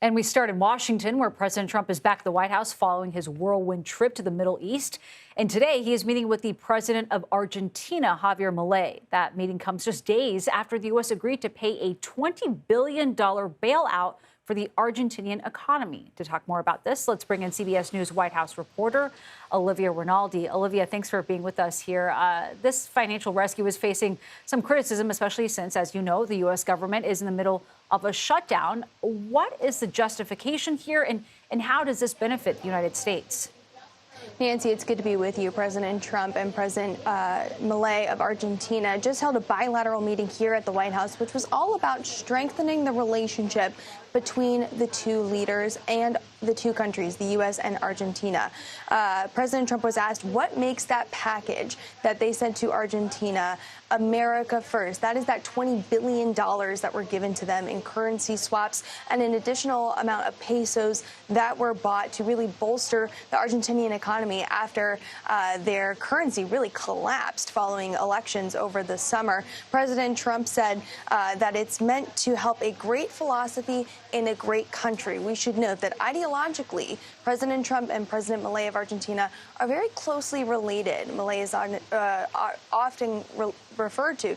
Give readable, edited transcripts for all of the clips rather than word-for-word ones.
And we start in Washington, where President Trump is back at the White House following his whirlwind trip to the Middle East. And today he is meeting with the president of Argentina, Javier Milei. That meeting comes just days after the U.S. agreed to pay a $20 billion bailout for the Argentinian economy. To talk more about this, let's bring in CBS News White House reporter Olivia Rinaldi. Olivia, thanks for being with us here. This financial rescue is facing some criticism, especially since, as you know, the U.S. government is in the middle of a shutdown. What is the justification here, and how does this benefit the United States? Nancy, it's good to be with you. President Trump and President Milei of Argentina just held a bilateral meeting here at the White House, which was all about strengthening the relationship between the two leaders and the two countries, the U.S. and Argentina. President Trump was asked what makes that package that they sent to Argentina America first. That is that $20 billion that were given to them in currency swaps and an additional amount of pesos that were bought to really bolster the Argentinian economy after their currency really collapsed following elections over the summer. President Trump said that it's meant to help a great philosophy in a great country. We should note that ideologically, President Trump and President Milei of Argentina are very closely related. Milei is often referred to,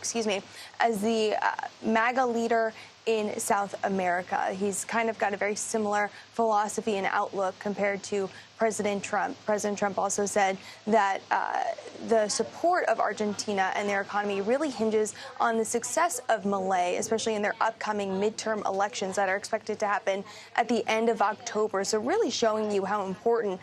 as the MAGA leader in South America. He's kind of got a very similar philosophy and outlook compared to President Trump. President Trump also said that the support of Argentina and their economy really hinges on the success of Milei, especially in their upcoming midterm elections that are expected to happen at the end of October. So really showing you how important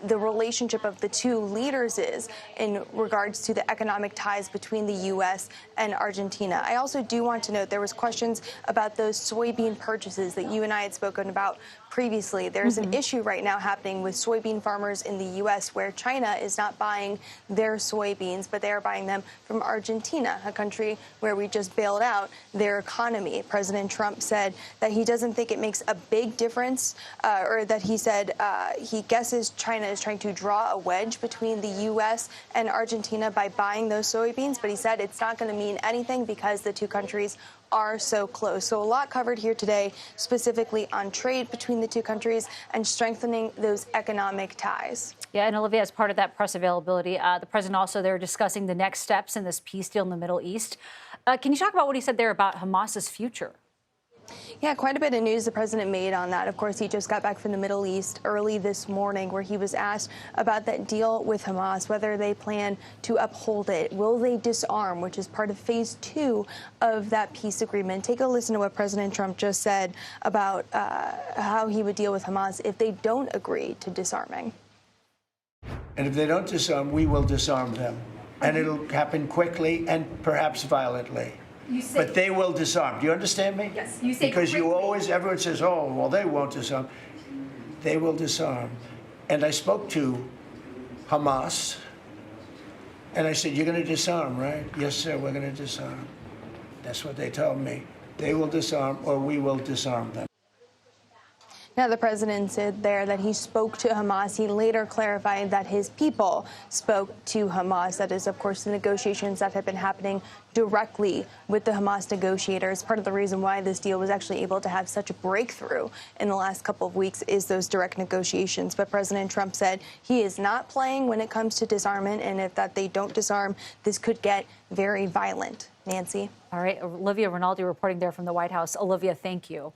the relationship of the two leaders is in regards to the economic ties between the U.S. and Argentina. I also do want to note there was questions about those soybean purchases that you and I had spoken about previously. There's an issue right now happening with soybean farmers in the U.S. where China is not buying their soybeans, but they are buying them from Argentina, a country where we just bailed out their economy. President Trump said that he doesn't think it makes a big difference, or that he said he guesses China is trying to draw a wedge between the U.S. and Argentina by buying those soybeans, but he said it's not going to mean anything because the two countries are so close. So a lot covered here today, specifically on trade between the two countries and strengthening those economic ties. Yeah, and Olivia, as part of that press availability, the president also there discussing the next steps in this peace deal in the Middle East. Can you talk about what he said there about Hamas's future? Yeah, quite a bit of news the president made on that. Of course, he just got back from the Middle East early this morning, where he was asked about that deal with Hamas, whether they plan to uphold it. Will they disarm, which is part of phase 2 of that peace agreement? Take a listen to what President Trump just said about how he would deal with Hamas if they don't agree to disarming. And if they don't disarm, we will disarm them. And it'll happen quickly and perhaps violently. But they will disarm. Do you understand me? Yes. You say because quickly. everyone says, oh, well, they won't disarm. They will disarm. And I spoke to Hamas, and I said, you're going to disarm, right? Yes, sir, we're going to disarm. That's what they told me. They will disarm, or we will disarm them. Now, the president said there that he spoke to Hamas. He later clarified that his people spoke to Hamas. That is, of course, the negotiations that have been happening directly with the Hamas negotiators. Part of the reason why this deal was actually able to have such a breakthrough in the last couple of weeks is those direct negotiations. But President Trump said he is not playing when it comes to disarmament, and if that they don't disarm, this could get very violent. Nancy. All right, Olivia Rinaldi reporting there from the White House. Olivia, thank you.